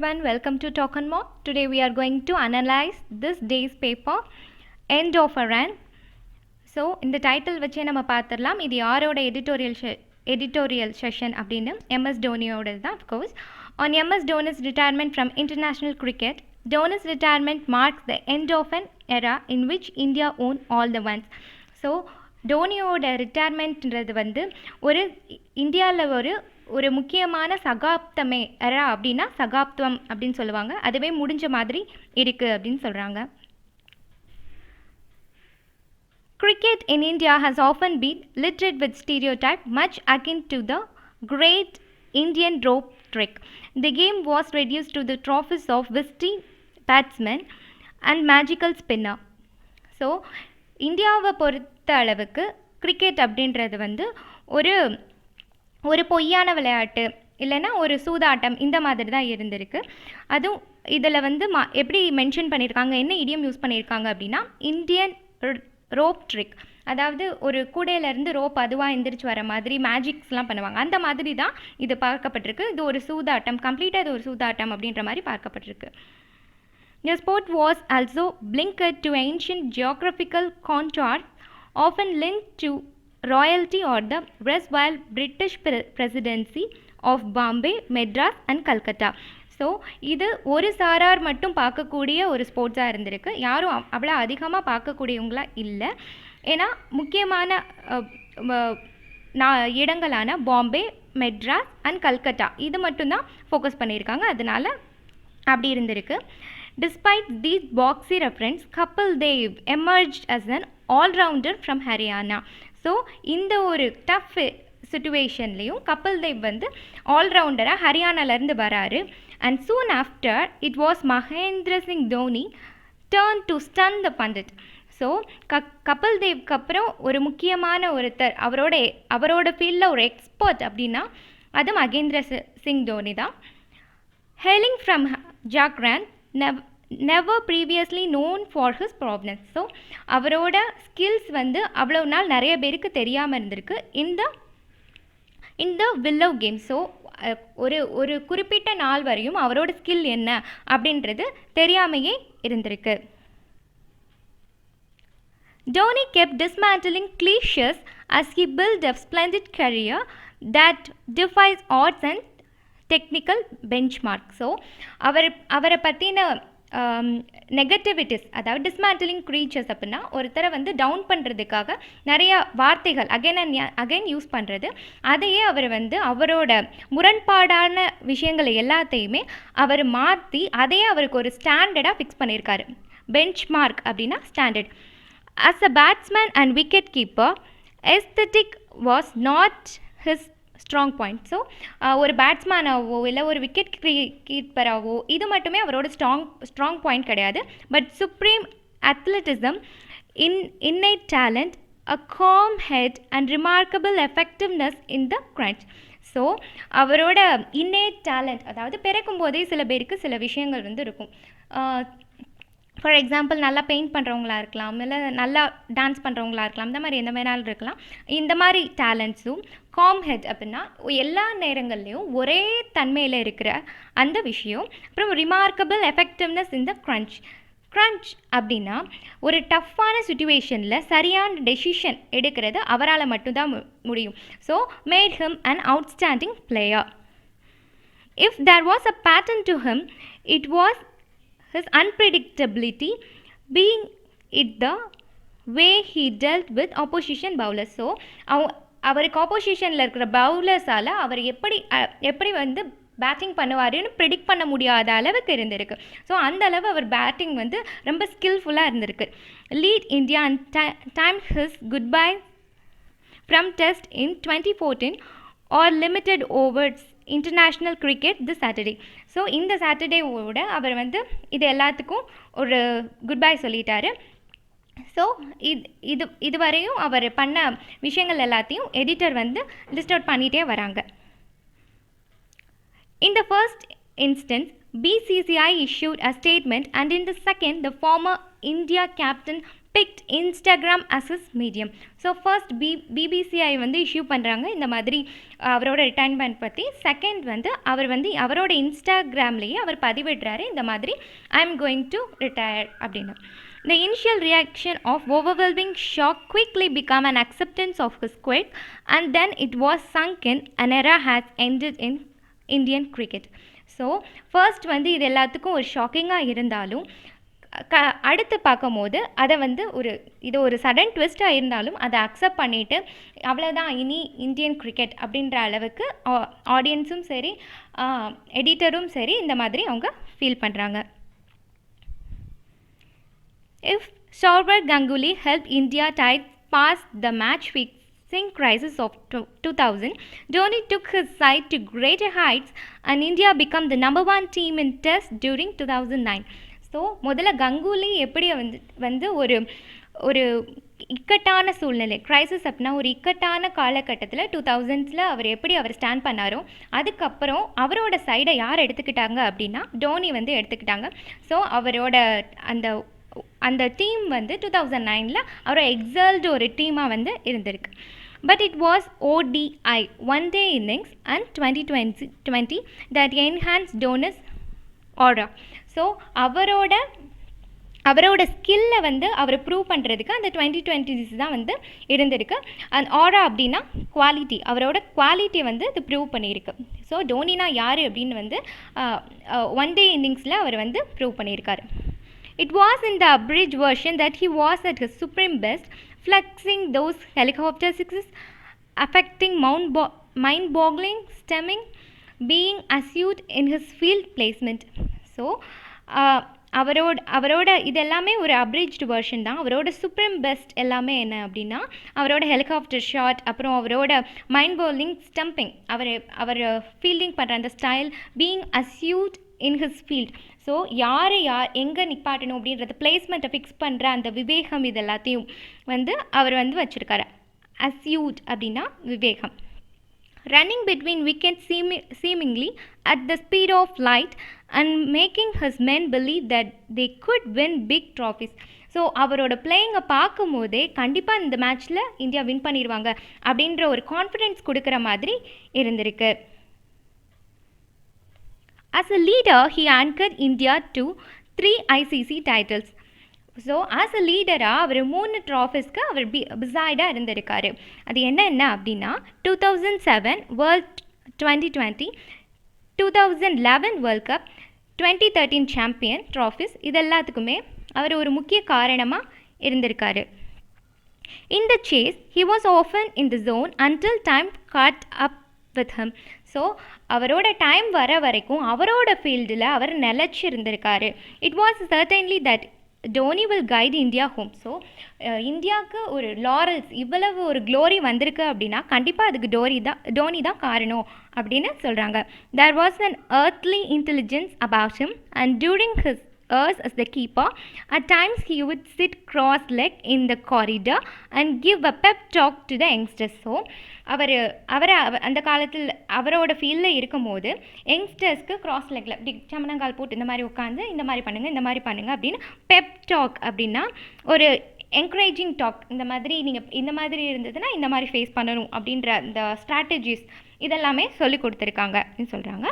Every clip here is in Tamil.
everyone, welcome to Talk and More. Today we are going to analyze this day's paper, End of a Run. So இந்த டைட்டில் வச்சே நம்ம பார்த்துடலாம். இது யாரோட எடிட்டோரியல் செஷன் அப்படின்னு எம்எஸ் டோனியோடது தான். Of course on MS Dhoni's retirement from international cricket, Dhoni's retirement marks the end of an era in which India won all the ones. So டோனியோட ரிட்டையர்மெண்ட்ன்றது வந்து ஒரு இந்தியாவில் ஒரு முக்கியமான சகாப்தமே எரா அப்படின்னா சகாப்தம் அப்படின்னு சொல்லுவாங்க. அதுவே முடிஞ்ச மாதிரி இருக்குது அப்படின்னு சொல்கிறாங்க. Cricket in India has often been littered with stereotypes much akin to the great Indian rope trick. The game was reduced to the trophies of visiting batsmen and magical spinner. So இந்தியாவை பொறுத்த அளவுக்கு கிரிக்கெட் அப்படின்றது வந்து ஒரு பொய்யான விளையாட்டு இல்லைன்னா ஒரு சூதாட்டம் இந்த மாதிரி தான் இருந்திருக்கு. அதுவும் இதில் வந்து எப்படி மென்ஷன் பண்ணியிருக்காங்க, என்ன இடியம் யூஸ் பண்ணியிருக்காங்க அப்படின்னா இந்தியன் ரோப் ட்ரிக், அதாவது ஒரு கூடையிலேருந்து ரோப் அதுவாக எந்திரிச்சு வர மாதிரி மேஜிக்ஸ்லாம் பண்ணுவாங்க. அந்த மாதிரி தான் இது பார்க்கப்பட்டிருக்கு. இது ஒரு சூதாட்டம், கம்ப்ளீட்டாக இது ஒரு சூதாட்டம் அப்படின்ற மாதிரி பார்க்கப்பட்டிருக்கு. The sport was also linked to ancient geographical contours often linked to royalty or the erstwhile British presidency of Bombay, Madras and Calcutta. So இது ஒரு சாரார் மட்டும் பார்க்கக்கூடிய ஒரு ஸ்போர்ட்ஸாக இருந்திருக்கு. யாரும் அவ்வளோ அதிகமாக பார்க்கக்கூடியவங்களாம் இல்லை. ஏன்னா முக்கியமான இடங்களான பாம்பே, மெட்ராஸ் அண்ட் கல்கட்டா இது மட்டும்தான் ஃபோக்கஸ் பண்ணியிருக்காங்க. அதனால் அப்படி இருந்திருக்கு. Despite these boxy reference, Kapil Dev emerged as an all-rounder from Haryana. So இந்த ஒரு டஃப் சுச்சுவேஷன்லேயும் கபில் தேவ் வந்து ஆல்ரவுண்டராக ஹரியானாலேருந்து வராரு. And soon after it was Mahendra Singh Dhoni turn to stun the pundit. So Kapil தேவ்க்கு அப்புறம் ஒரு முக்கியமான ஒருத்தர், அவரோட ஃபீல்டில் ஒரு எக்ஸ்பர்ட் அப்படின்னா அது மகேந்திர சிங் தோனி தான். Hailing from Jharkhand, never previously known for his provenance. So அவரோட ஸ்கில்ஸ் வந்து அவ்வளோ நாள் நிறைய பேருக்கு தெரியாமல் இருந்திருக்கு இந்த வில்லோ கேம். ஸோ ஒரு குறிப்பிட்ட நாள் வரையும் அவரோட ஸ்கில் என்ன அப்படின்றது தெரியாமையே இருந்திருக்கு. Dhoni kept dismantling cliches as he built a splendid career that defies odds and technical benchmark. So அவரை பற்றின நெகட்டிவிட்டிஸ், அதாவது டிஸ்மேண்டிலிங் க்ரீச்சர்ஸ் அப்படின்னா ஒருத்தரை வந்து டவுன் பண்ணுறதுக்காக நிறைய வார்த்தைகள் அகைன் யூஸ் பண்ணுறது. அதையே அவர் வந்து அவரோட முரண்பாடான விஷயங்களை எல்லாத்தையுமே அவர் மாற்றி அதையே அவருக்கு ஒரு ஸ்டாண்டர்டாக ஃபிக்ஸ் பண்ணியிருக்காரு. பெஞ்ச் மார்க் அப்படின்னா standard. As a batsman and wicket keeper, aesthetic was not his strong point. So ஒரு பேட்ஸ்மேனாவோ இல்லை ஒரு விக்கெட் கீப்பராகவோ இது மட்டுமே அவரோட ஸ்ட்ராங் பாயிண்ட் கிடையாது. But supreme athleticism, innate talent, a calm head and remarkable effectiveness in the crunch. So அவரோட innate talent, அதாவது பிறக்கும் போதே சில பேருக்கு சில விஷயங்கள் வந்து இருக்கும். ஃபார் எக்ஸாம்பிள் நல்லா பெயிண்ட் பண்ணுறவங்களா இருக்கலாம், இல்லை நல்லா டான்ஸ் பண்ணுறவங்களா இருக்கலாம், இந்த மாதிரி எந்த வேணாலும் இருக்கலாம். இந்த மாதிரி டேலண்ட்ஸும் காம் ஹெட் அப்படின்னா எல்லா நேரங்கள்லேயும் ஒரே தன்மையில் இருக்கிற அந்த விஷயம். அப்புறம் ரிமார்க்கபிள் எஃபெக்டிவ்னஸ் இன் த க்ரன்ச் அப்படின்னா ஒரு டஃப்பான சுச்சுவேஷனில் சரியான டெசிஷன் எடுக்கிறது அவரால் மட்டும்தான் முடியும். So made him an outstanding player. If there was a pattern to him, it was his unpredictability, being it the way he dealt with opposition bowlers. So அவருக்கு ஆப்போசிஷனில் இருக்கிற பவுலர்ஸால் அவர் எப்படி வந்து பேட்டிங் பண்ணுவாருன்னு ப்ரிடிக்ட் பண்ண முடியாத அளவுக்கு இருந்திருக்கு. ஸோ அந்த அளவு அவர் பேட்டிங் வந்து ரொம்ப ஸ்கில்ஃபுல்லாக இருந்திருக்கு. Lead India and time his good bye from test in 2014 or limited overs international cricket this Saturday. So இந்த சாட்டர்டேவோட அவர் வந்து இது எல்லாத்துக்கும் ஒரு குட் பை சொல்லிட்டாரு. ஸோ இதுவரையும் அவர் பண்ண விஷயங்கள் எல்லாத்தையும் எடிட்டர் வந்து லிஸ்ட் அவுட் பண்ணிகிட்டே வராங்க. In the first instance, BCCI issued a statement, and in the second, the former India captain picked Instagram as his medium. So first பிபிசிஐ வந்து இஷ்யூ பண்ணுறாங்க இந்த மாதிரி அவரோட ரிட்டைர்மெண்ட் பற்றி. செகண்ட் வந்து அவர் வந்து அவரோட இன்ஸ்டாகிராம்லேயே அவர் பதிவிடுறாரு இந்த மாதிரி I am going to retire அப்படின்னு. The initial reaction of overwhelming shock quickly became an acceptance of his quit, and then it was sunk in. An era has ended in Indian cricket. So first வந்து இது எல்லாத்துக்கும் ஒரு ஷாக்கிங்காக இருந்தாலும் அடுத்து பார்க்கும்போது அதை வந்து இது ஒரு சடன் ட்விஸ்ட்டாக இருந்தாலும் அதை அக்செப்ட் பண்ணிவிட்டு அவ்வளோதான் இனி இந்தியன் கிரிக்கெட் அப்படின்ற அளவுக்கு ஆடியன்ஸும் சரி எடிட்டரும் சரி இந்த மாதிரி அவங்க ஃபீல் பண்ணுறாங்க. If Sourav Ganguly helped India tide past the match-fixing crisis of 2000, Dhoni took his side to greater heights and India became the number one team in Test during 2009. So முதல்ல கங்குலி எப்படி வந்து ஒரு இக்கட்டான சூழ்நிலை கிரைசிஸ் அப்படின்னா ஒரு இக்கட்டான காலகட்டத்தில் 2000s அவர் ஸ்டாண்ட் பண்ணாரோ அதுக்கப்புறம் அவரோட சைடை யார் எடுத்துக்கிட்டாங்க அப்படின்னா டோனி வந்து எடுத்துக்கிட்டாங்க. ஸோ அவரோட அந்த டீம் வந்து 2009 அவரோட எக்ஸல்டு ஒரு டீமாக வந்து இருந்திருக்கு. But it was ODI one day innings and 2020 that enhance Stoinis ஆரா. ஸோ அவரோட ஸ்கில்லை வந்து அவர் ப்ரூவ் பண்ணுறதுக்கு அந்த 2020s தான் வந்து இருந்திருக்கு. அண்ட் ஆரா அப்படின்னா குவாலிட்டி, அவரோட குவாலிட்டியை வந்து இது ப்ரூவ் பண்ணியிருக்கு. ஸோ டோனினா யார் அப்படின்னு வந்து ஒன் டே இன்னிங்ஸில் அவர் வந்து ப்ரூவ் பண்ணியிருக்காரு. It was in the abridged version that he was at his supreme best, flexing those helicopter sixes, affecting mind-boggling stemming, being astute in his field placement. So, அவரோட இது எல்லாமே ஒரு அப்ரிஜ்டு வெர்ஷன் தான். அவரோட சுப்ரீம் பெஸ்ட் எல்லாமே என்ன அப்படின்னா அவரோட ஹெலிகாப்டர் ஷாட், அப்புறம் அவரோட மைண்ட் பவுலிங் ஸ்டம்பிங், அவர் ஃபீல்டிங் பண்ணுற அந்த style, being astute in his field. So யார் எங்கே நிப்பாட்டணும் அப்படின்றத பிளேஸ்மெண்ட்டை ஃபிக்ஸ் பண்ணுற அந்த விவேகம் இது எல்லாத்தையும் வந்து அவர் வந்து வச்சுருக்காரு. அஸ்யூட் அப்படின்னா விவேகம். Running between wickets seemingly at the speed of light and making his men believe that they could win big trophies. So அவரோட பிளேயிங்கை பார்க்கும்போதே கண்டிப்பாக இந்த மேட்ச்சில் இந்தியா வின் பண்ணிடுவாங்க அப்படின்ற ஒரு கான்ஃபிடென்ஸ் கொடுக்குற மாதிரி இருந்திருக்கு. As a leader, he anchored India to 3 ICC titles. So as a லீடராக அவர் 3 ட்ராஃபிஸ்க்கு அவர் பிசைடாக இருந்திருக்காரு. அது என்ன அப்படின்னா 2007 world 2020, 2011 world cup, 2013 champion trophies, இது எல்லாத்துக்குமே அவர் ஒரு முக்கிய காரணமாக இருந்திருக்காரு. In the chase, he was often in the zone until time caught up with him. ஸோ அவரோட டைம் வர வரைக்கும் அவரோட ஃபீல்டில் அவர் நிலச்சி இருந்திருக்காரு. It was certainly that Dhoni will guide India home. So இந்தியாவுக்கு ஒரு லாரல்ஸ், இவ்வளவு ஒரு க்ளோரி வந்திருக்கு அப்படின்னா கண்டிப்பாக அதுக்கு டோனி தான் காரணம் அப்படின்னு சொல்கிறாங்க. There was an earthly intelligence about him and during his years as the keeper, at times he would sit cross-legged in the corridor and give a pep talk to the youngsters. So அவரை அந்த காலத்தில் அவரோட ஃபீல்டில் இருக்கும்போது யங்ஸ்டர்ஸ்க்கு கிராஸ் லெக்கில் இப்படி சமணங்கால் போட்டு இந்த மாதிரி உட்காந்து இந்த மாதிரி பண்ணுங்கள் அப்படின்னு பெப் டாக் அப்படின்னா ஒரு என்கரேஜிங் டாக். இந்த மாதிரி நீங்கள் இந்த மாதிரி இருந்ததுன்னா இந்த மாதிரி ஃபேஸ் பண்ணணும் அப்படின்ற இந்த ஸ்ட்ராட்டஜிஸ் இதெல்லாமே சொல்லி கொடுத்துருக்காங்கன்னு சொல்கிறாங்க.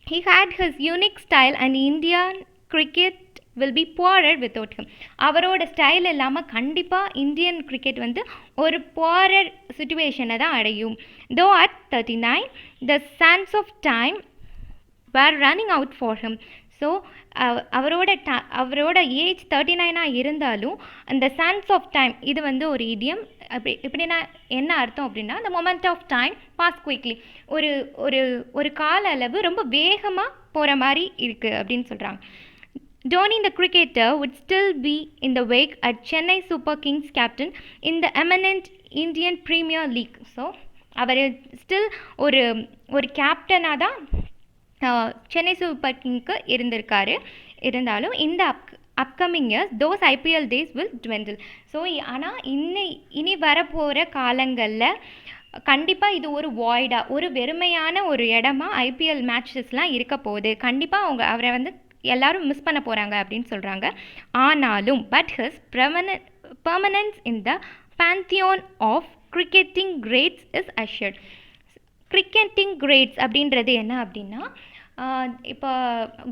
He had his unique style and Indian cricket will be poorer without him. அவரோட ஸ்டைல் இல்லாமல் கண்டிப்பாக இந்தியன் கிரிக்கெட் வந்து ஒரு poorer சுச்சுவேஷனை தான் அடையும். Though at 39, the sands of time were running out for him. ஸோ அவரோட ஏஜ் 39 இருந்தாலும் அந்த sands of time இது வந்து ஒரு இடியம். இப்படின்னா என்ன அர்த்தம் அப்படின்னா the moment of time pass quickly, ஒரு கால அளவு ரொம்ப வேகமாக போகிற மாதிரி இருக்குது அப்படின்னு சொல்கிறாங்க. Dhoni the cricketer would still be in the wake at Chennai Super Kings captain in the eminent Indian Premier League. So அவர் ஸ்டில் ஒரு கேப்டனாக தான் சென்னை சூப்பர் கிங்க்கு இருந்தாலும் இந்த upcoming years those IPL days will dwindle. So ஆனால் இனி வரப்போகிற காலங்களில் கண்டிப்பாக இது ஒரு வாய்டாக ஒரு வெறுமையான ஒரு இடமா IPL மேட்சஸ்லாம் இருக்க போகுது. கண்டிப்பாக அவரை வந்து எல்லாரும் மிஸ் பண்ண போகிறாங்க அப்படின்னு சொல்கிறாங்க. ஆனாலும் but his permanence in the pantheon of cricketing greats is assured. Cricketing greats அப்படின்றது என்ன அப்படின்னா, இப்போ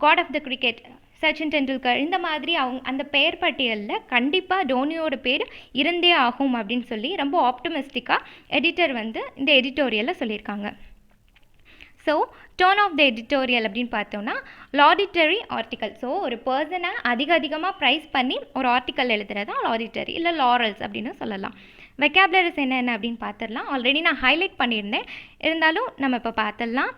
god of the cricket Sachin Tendulkar இந்த மாதிரி அந்த பெயர் பட்டியலில் கண்டிப்பாக டோனியோட பேர் இருந்தே ஆகும் அப்படின்னு சொல்லி ரொம்ப ஆப்டமிஸ்டிக்காக எடிட்டர் வந்து இந்த எடிட்டோரியலில் சொல்லியிருக்காங்க. So tone of the editorial அப்படின்னு பார்த்தோம்னா லாடிட்டரி ஆர்டிக்கல். ஸோ ஒரு பர்சனை அதிகமாக ப்ரைஸ் பண்ணி ஒரு ஆர்டிக்கல் எழுதுறது தான் லாடிட்டரி இல்லை லாரல்ஸ் அப்படின்னு சொல்லலாம். வெக்காபுலரிஸ் என்னென்ன அப்படின்னு பார்த்துடலாம். ஆல்ரெடி நான் ஹைலைட் பண்ணியிருந்தேன், இருந்தாலும் நம்ம இப்போ பார்த்துடலாம்.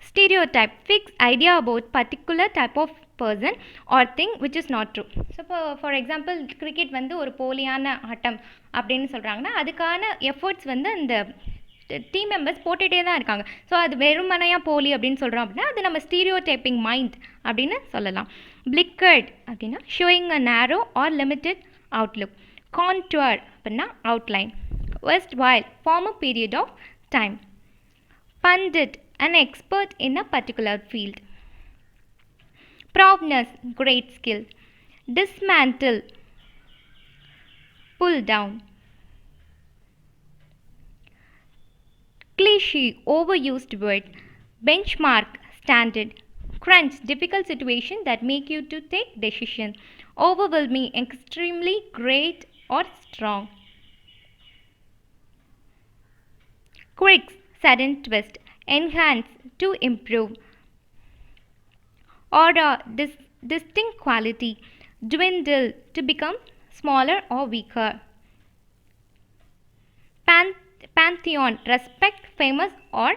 Stereotype, fix idea about particular type of person or thing which is not true. So இப்போ ஃபார் எக்ஸாம்பிள் கிரிக்கெட் வந்து ஒரு போலியான ஆட்டம் அப்படின்னு சொல்கிறாங்கன்னா அதுக்கான எஃபர்ட்ஸ் வந்து அந்த டீம் மெம்பர்ஸ் போட்டுகிட்டே தான் இருக்காங்க. ஸோ அது வெறுமனையாக போலி அப்படின்னு சொல்கிறோம் அப்படின்னா அது நம்ம ஸ்டீரியோடைப்பிங் மைண்ட் அப்படின்னு சொல்லலாம். பிளிக்கர்ட் அப்படின்னா showing a narrow or limited outlook. Contour அப்படின்னா outline. West while form a period of time. Pandit an expert in a particular field. Provenance, great skill. Dismantle, pull down. Cliché, overused word. Benchmark, standard. Crunch, difficult situation that make you to take decision. Overwhelming, extremely great or strong. Quick, sudden twist. Enhance, to improve. Order, distinct quality. Dwindle, to become smaller or weaker. Pantheon, respect famous or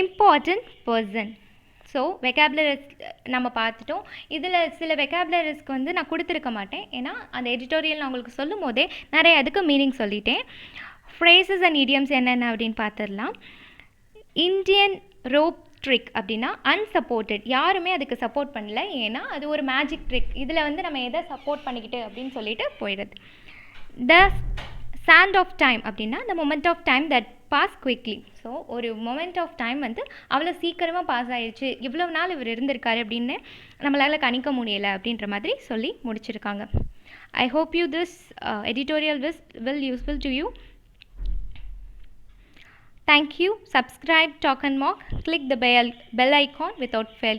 important person. So vocabularies நம்ம பார்த்துட்டோம். இதில் சில வெக்காபுலரிஸ்க்கு வந்து நான் கொடுத்துருக்க மாட்டேன், ஏன்னா அந்த எடிட்டோரியல் நான் உங்களுக்கு சொல்லும் போதே நிறைய அதுக்கு மீனிங் சொல்லிட்டேன். ஃப்ரேசஸ் அண்ட் இடியம்ஸ் என்னென்ன அப்படின்னு பார்த்துடலாம். இந்தியன் ரோப் ட்ரிக் அப்படின்னா அன்சப்போர்ட்டட், யாருமே அதுக்கு சப்போர்ட் பண்ணல, ஏன்னா அது ஒரு மேஜிக் ட்ரிக், இதில் வந்து நம்ம எதை சப்போர்ட் பண்ணிக்கிட்டு அப்படின்னு சொல்லிட்டு போயிடுது. த சாண்ட் ஆஃப் டைம் அப்படின்னா the moment of time that pass quickly. So ஒரு மொமெண்ட் ஆஃப் டைம் வந்து அவ்வளோ சீக்கிரமாக பாஸ் ஆகிடுச்சு, இவ்வளோ நாள் இவர் இருந்திருக்காரு அப்படின்னு நம்மளால் கணிக்க முடியலை அப்படின்ற மாதிரி சொல்லி முடிச்சிருக்காங்க. I hope you this editorial will useful to you. Thank you. Subscribe Talk and Mock. Click the bell icon without fail.